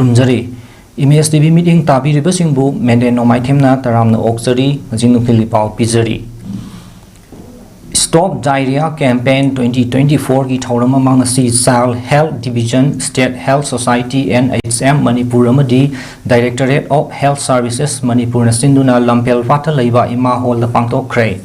Krumjari. Image TV meeting Tabi Ribasingbu, Mende no Maitemna, Taramna Oxari, Zinukilipao Pizari. Stop Diarrhea Campaign 2024 की थौरम among Child Health Division, State Health Society and HM Manipur amadi Directorate of Health Services Manipur na sinduna lampel wata leiba ima hol da pangtokre.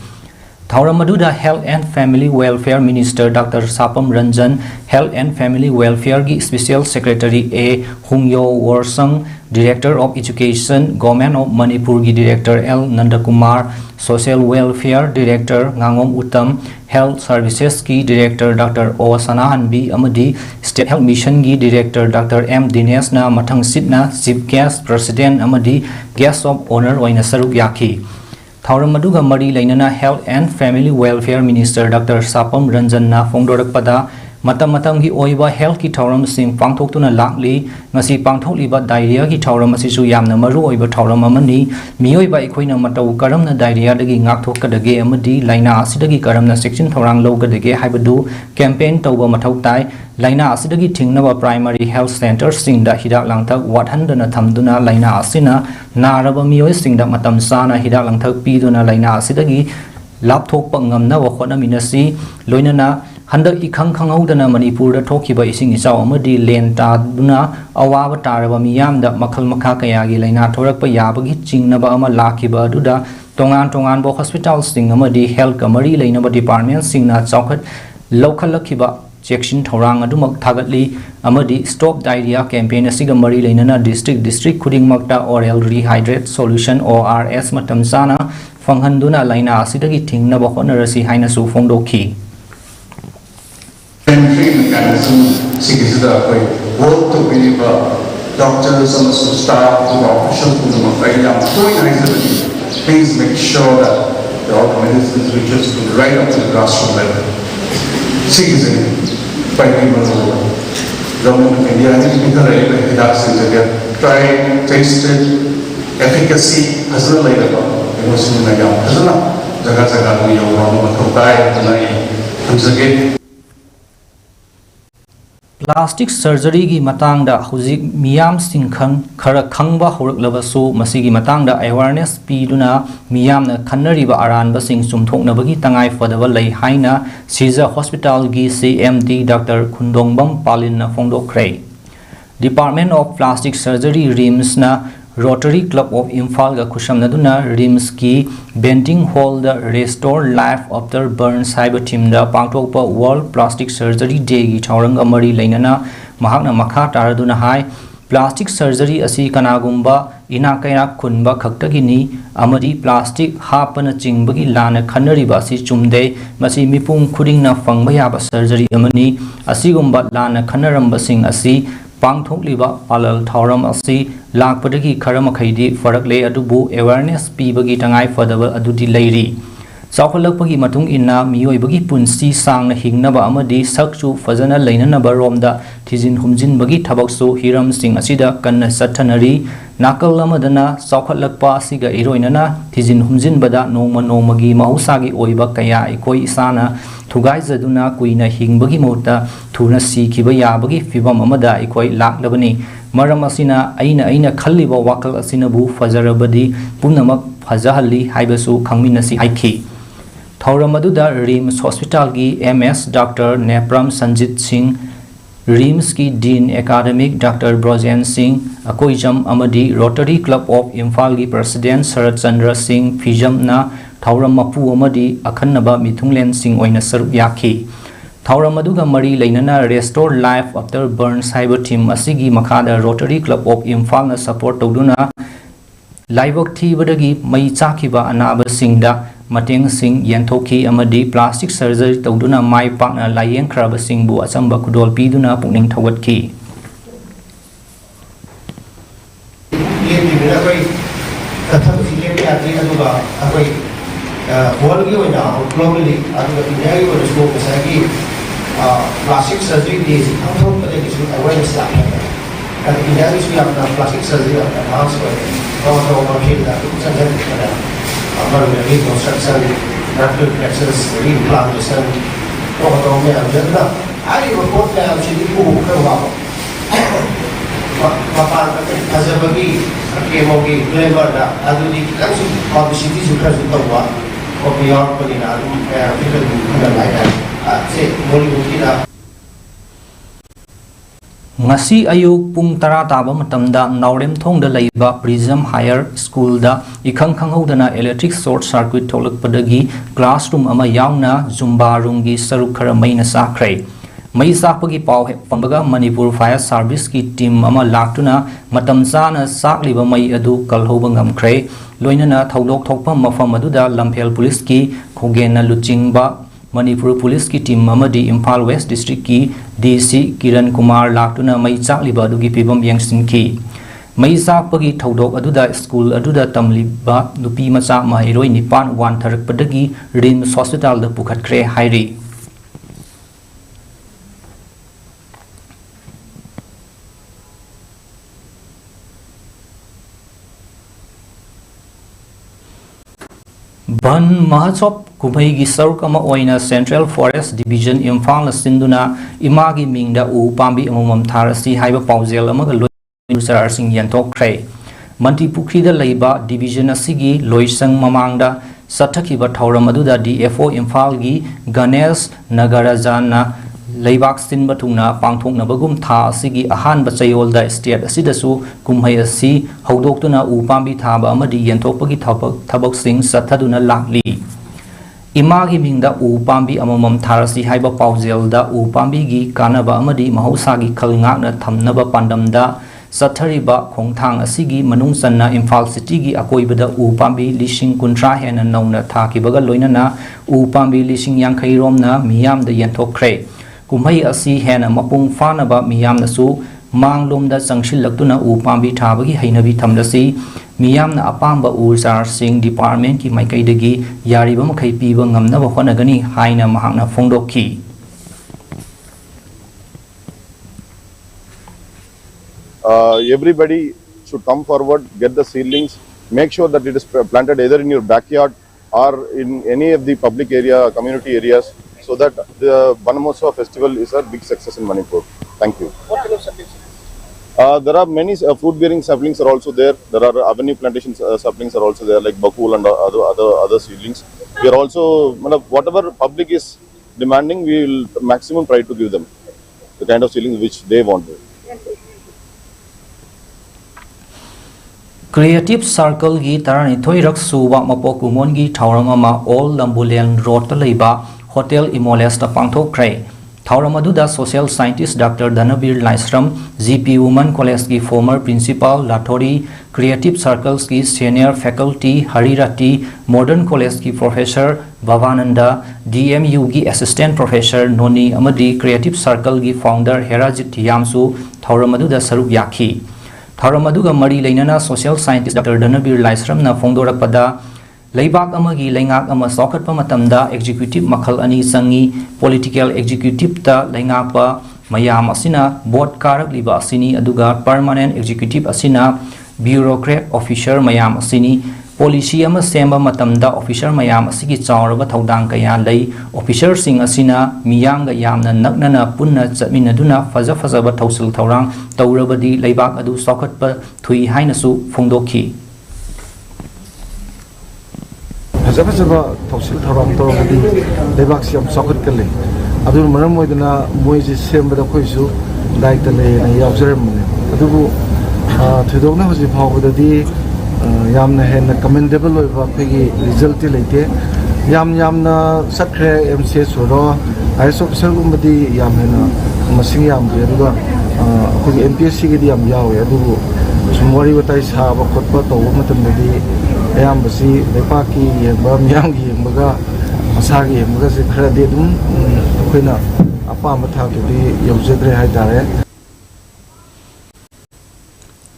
Thauram aduda Health and Family Welfare Minister Dr. Sapam Ranjan, Health and Family Welfare gi Special Secretary A. Hungyo Warsang, Director of Education, Government of Manipur gi Director L. Nandakumar, Social Welfare Director Ngangom Uttam, Health Services ki Director Dr. O. Sanahan B. Amadi, State Health Mission gi Director Dr. M. Dinesh na Mathang Sidna, Chief Guest President Amadi, Guest of Honor Waina Saruk Yaki. Thauram aduga mari lainana Health and Family Welfare Minister Dr. Sapam Ranjan na phongdorakpada matam gi oiba health ki thauram sing pangthoktuna lakli ngasi pangthokliba diarrhea ki thauram asisu yamna maru oiba thauram amani mioiba ikhoina matau karamna diarrhea dagi ngakthokadage amadi laina asidagi karamna section thorang logadage haibadu campaign tawba mathau tai laina asidagi thingnaba primary health centers singda hidak langthak wathandana thamduna laina asina naraba mioi singda matam sana hidak langthak piduna laina asidagi lapthokpa ngamna wa khona minasi loinana Handak ikang kangaudana Manipur da thokiba ising isaw amadi lenta duna awaba taraba miyam da makhal makha kayagi laina thorakpa yabagi chingnaba ama lakiba duda tongan bo hospital sing amadi health kamari lainaba department singna chawkhat lokhalakhiba section thorang adumak thagatli amadi stop diarrhea campaign asiga mari lainana district khuding makta oral rehydrate solution ORS matam sana fanghanduna laina asidagi thingnaba honarasi haina su phongdokhi Treatment mechanism is work to be doctors and staff to officials please make sure that the medicine reaches to the right up to the grassroots level. Citizen by people government of India try tasted efficacy as a later Plastic surgery gi matangda huzik miyam singkhang khara khangba horaklabasu masigi matangda awareness piduna miyamna khannariba aranba sing sumthoknabagi tangai fadaba lei haina Siza Hospital gi CMD Dr. Khundongbam Palin na phongdokre. Department of Plastic Surgery RIMS na Rotary Club of Imphal ga khushamnaduna RIMS ki Bending Hall da Restore Life After Burns haiba team da pangthokpa World Plastic Surgery Day gi thaurang amari lainana mahakna makha taraduna hai plastic surgery asi kanagumba ina kaina khunba khaktagini amadi plastic hapana chingbagi lana khanariba si chumde masi mipum khudingna fangba yaba surgery amani asigumba lana khanaramba sing asi pangthokliba palal thauram asi lakpadagi kharama khaidi faraklei adubu awareness pibagi tangai fadaba adudi leiri chawkhalakpagi matung inna miyoibagi punsi sangna hingnaba amadi sakchu fajana leinanaba romda thijin humjinbagi thabaksu hiram sing asida kanna sathanari nakal amadana chawkhalakpa asiga iroinana thijin humjinbada nongmagi mahusagi oiba kaya ikoi isana thugaijaduna kuina hingbagi mota thuna sikhiba yabagi fibam amada ikoi laklabani maram asina aina khalliba wakal asinabu fajarabadi punamak fajahalli haibasu khangminasi haiki Thauramadu RIMS Hospital ki MS Dr. Nepram Sanjit Singh, RIMS ki Dean Academic Dr. Brojan Singh, Akoijam Amadi Rotary Club of Imphal ki President Sarat Chandra Singh Fijam na Thauramappu Amadi Akhanaba Mithunglen Singh oina saruk yaki. Thauramadu ga mari lainana Restore Life After Burns haiba team asigi makhada Rotary Club of Imphal na support tawduna Laibok thibadagi mai chakiba anaba singda Mateng Singh Yanthoki amadi plastic surgery tawduna mai pakna layeng khraba singbu achamba kudol piduna pukning thawatki plastic surgery is awareness plastic surgery reconstruction, rapid fractures, reimplantation, I report that actually mapaan azabagi kemogi glamour da adudi kansu publicity juga tawa kopior panina film ada lain se Bollywood kita ngasi ayuk pung tara taba matamda naurem thongda leiba Prism Higher School da ikhang khanghodana electric short circuit tholak padagi classroom ama yauna zumba room gi saruk khara maina sakrai mai sakpagi paw pambaga Manipur Fire Service ki team ama laktuna matam chana sakliba mai adu kalhoba ngamkhre loinana thaulok thokpa mafam aduda Lamphel Police ki khogena luchingba Manipur Police ki team amadi Imphal West District ki DC Kiran Kumar laktuna mai sakliba adugi pibam yangsin ki mai sakpagi thaudok aduda school aduda tamliba nupi macha mahiroi nipan wan tharak padagi RIMS Hospital da pukhatkre hairi Ban Mahachop Kumai gi saruk ama oina Central Forest Division Imphal sinduna imagi mingda u pambi amomam tharasi haiba paujel amaga loisar sing yantok khre Manti Pukri da leiba division asigi loisang mamangda sathakhiba thauram aduda DFO Imphal gi Ganesh Nagarajana leibak sin batungna pangthoknabagum tha asigi ahan bachayol da state asidasu kumhai asi haudoktuna u pambi thaba amadi yanthokpagi thabak sing sathaduna lakli imagi mingda u pambi amamam tharasi haiba paujel da u pambi gi kanaba amadi mahausagi khalngakna thamnaba pandamda sathariba khongthang asigi manung sanna Imphal City gi akoibada u pambi lishing kuntra hena nauna thakibaga loinana u pambi lishing yankhai romna miyamda yanthokkhre kumhai asi hena mapung fanaba miyamnasu manglomda changshillatuna u pambi thabagi hainabi thamlasi miyamna apamba urjar sing department ki maikaidagi yariba makhai piba ngamnaba honagani haina mahakna phongdokhi everybody should come forward, get the seedlings, make sure that it is planted either in your backyard or in any of the public area, community areas, so that the Banamotsav festival is a big success in Manipur. Thank you. what kind of saplings? There are many fruit-bearing saplings are also there. There are avenue plantation saplings are also there, like bakul and other seedlings. We are also, whatever public is demanding, we will maximum try to give them the kind of seedlings which they want. Creative Circle gi tarani thoirak suwa mapokumon gi thauram ama all Lambulen Road ta leiba Hotel Imoles ta pangthokkhre thauram aduda social scientist Dr. Dhanabir Laisram GP Women College ki former principal Lathori Creative Circles ki senior faculty Harirati Modern College ki professor Bhavananda DMU ki assistant professor Noni amadi Creative Circle ki founder Herajit Yamsu thauram aduda saruk yakhi thauram aduga mari leinana social scientist Dr. Dhanabir Laisram na phongdorakpada leibak amagi leingak ama sokhatpa matamda executive makhal ani sangi political executive ta leingakpa mayam asina board karak liba asini aduga permanent executive asina bureaucrat officer mayam asini policy ama semba matamda officer mayam asigi chawraba thodang kaya lei officer sing asina miyanga yamna naknana punna chatminaduna fajaba thausil thaurang taurabadi leibak adu sokhatpa thui hainasu phongdokhi Fajaba thausil thaurang tawrabadi leibak siam sokhatkale adu maram moidana moiji sembada khoisu daikta le na yawjaramne adubu thidokna hoji phawbadadi yamna henna commendable oiba phegi result ti leite yamna sakre MCS ro IS officer gumbadi yamna masing yam de aduga khoi MPSC gi di yam yawe adubu sumwari watai saba khotpa tawu matamdi ayambasi lepaki yemba miyang gi yembaga asagi yembaga se khara de dum khoina apa matha di yawjedre haidare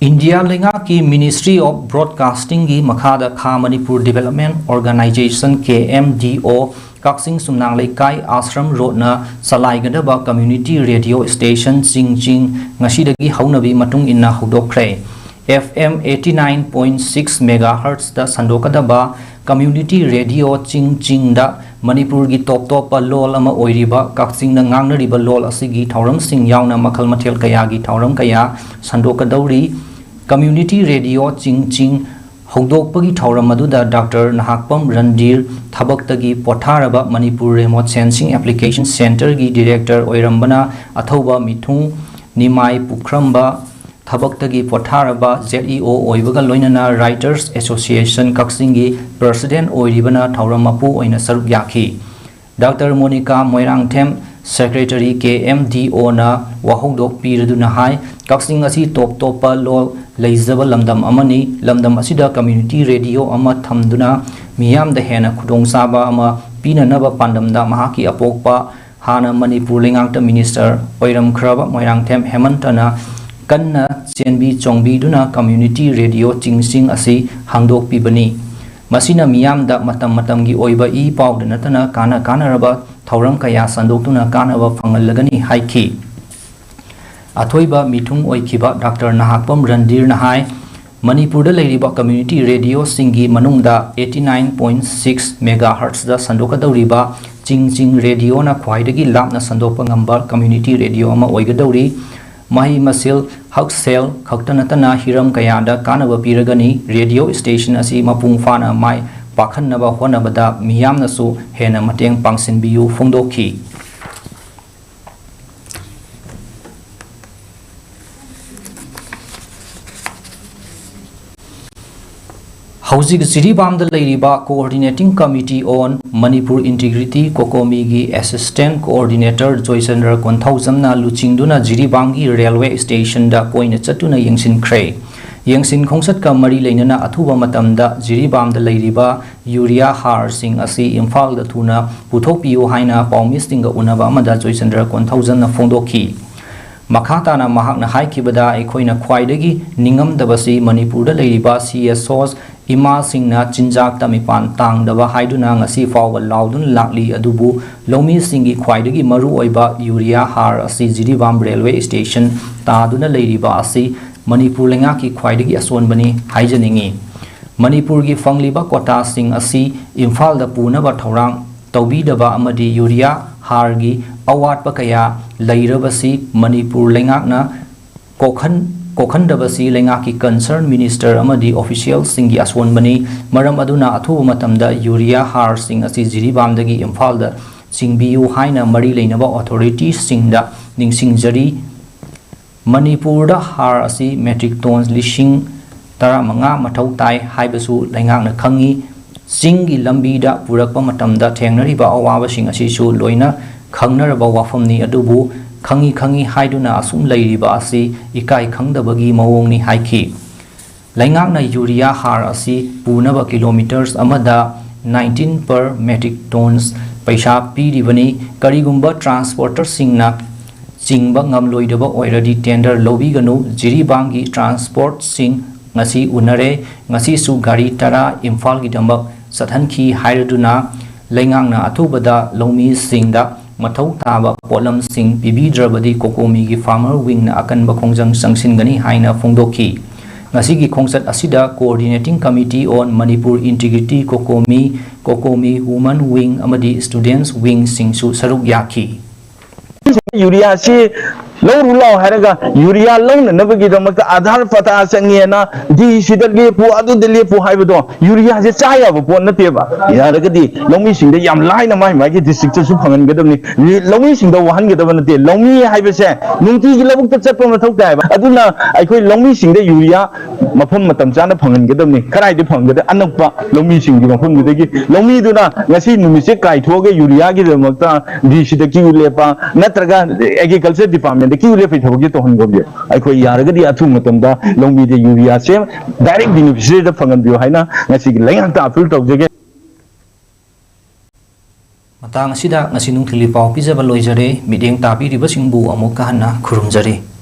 India lenga ki Ministry of Broadcasting gi makhada Kha Manipur Development Organization KMDO Kaksing Sumnang Laikai Ashram Road na salaigadaba community radio station Singjing ngasidagi haunabi matung inna hudokre FM 89.6 MHz da sandokadaba community radio Ching da Manipur gi top pa lol ama oiriba Kakching na ngangnariba lol asigi thauram sing yauna makhal mathel kaya gi thauram kaya sandokadauri community radio ching hogdokpagi thauram aduda Dr. Nahakpam Randir Thabaktagi Potharaba Manipur Remote Sensing Application Center gi director oirambana athoba mithung Nimai Pukramba Thabaktagi Potharaba ZEO oibaga loinana Writers Association Kaksingi President oiribana Tauramapu oina saruk yaki Dr. Monica Moirangthem Secretary KMDO na wahongdok piraduna hai Kaksing asi top pa lol leizaba lamdam amani lamdam asida community radio ama thamduna miyam da hena khudong saba ama pinanaba pandamda mahaki apokpa hana Manipur lengangta minister oiram khraba Moirangthem Hemantana Kanna Chenbi Chongbi duna community radio chingsing asi hangdok pibani masina miyam da matam gi oiba I pau da natana kana raba thauram kaya sandoktuna kanaba phangalagani haiki athoiba mithung oikiba Dr. Nahakpam Randir Nahai Manipur da leiriba community radio singi manungda 89.6 megahertz da sandokadauriba ching radio na khwaidagi lapna sandopa ngamba community radio ama oigadori Mahi Masil Huxel Kaktanatana Hiram Kayada Kanaba Piragani radio station asi mapung fana mai pakhanaba honabada miyamnasu hena mateng pangsinbiyu phongdokhi Housing Siribam the Lairiba Coordinating Committee on Manipur Integrity Kokomi gi Assistant Coordinator Joychandra Konthausam na Luchingduna Jiribangi Railway Station da Koina Chatuna Yengsin Kre Yengsin Khongsat ka mari leinana athuba matamda Jiribam da Lairiba Urea Har Sing asi Imphal da thuna puthopiu haina paumistinga unaba amada Joychandra Konthausam na phongdokhi Makata na mahak na haikibada ekoina khwaidagi ningam dabasi Manipur da Lairiba CSOs Ima Singna Chinjak Tamipan Tang daba haiduna ngasi fawga laudun lakli adubu Lomi Singi khwaidagi maru oiba Urea Har asi Jiribam Railway Station taaduna leiriba asi Manipur lenga ki khwaidagi ason bani haijaningi Manipur gi fangliba kota sing asi Imphal da punaba thaurang tawbi daba amadi Urea Har gi awat pa kaya leirabasi Manipur lenga na Kokhandabasi lengaki concerned minister amadi official singi aswon bani maram aduna athuba matamda Urea Har sing asi Jiribamdagi Imphal da singbiu haina mari leinaba authorities singda ningsingjari Manipur da har asi metric tons lishing taramanga mathau tai haibasu lengakna khangi singi lambi da purakpa matamda thengnariba awaba sing asi su loina khangnaraba wafamni adubu Khangi haiduna asum leiriba asi ikai khangdabagi mawongni haiki Laingakna Urea Har asi punaba kilometers amada 19 per metric tons paisa piribani karigumba transporter singna chingba ngamloidaba oiradi tender lobiganu Jiribangi transport sing ngasi unare ngasi su gari tara Imphal gi dambak sathankhi hairaduna Laingakna athubada lomi singda Mathau taba polam sing pibidrabadi kokomi gi farmer wing na akan ba khongjang sangsingani haina phongdokhi ngasi gi khongsat asida coordinating committee on Manipur Integrity kokomi women wing amadi students wing sing su saruk yakhi Urea si Long Rulau Haraga, Urea Long, never get a Adar Fata Sangiana, D. Sidali, Puadu de Lepo Haibo, Urea has a chaya of Ponateva. Yaragadi, Lomish, the Yam line of my district of Supang and Gedoni, Lomish in the 100 of the day, Lomi Hibese, Nunti Level to Chapomata, Aduna, I call Lomish in the Urea, Mapon Matamjana Pong and Gedoni, Karai de Pong, the Anapa, Lomish in the Mapon with the Lomi Duna, Nasi Numisik, I told Urea, the Mata, D. Shidaki Lepa, Natraga, Agriculture Department. The key refit of get on Gobia. I call Yaragadi Atumatamda, Long with the Urea same, direct beneficiary of Fangan as he length field of the Matang sida ngasinung tilipau pizza baloizare mideng tapi ribasingbu amukahana kurumjare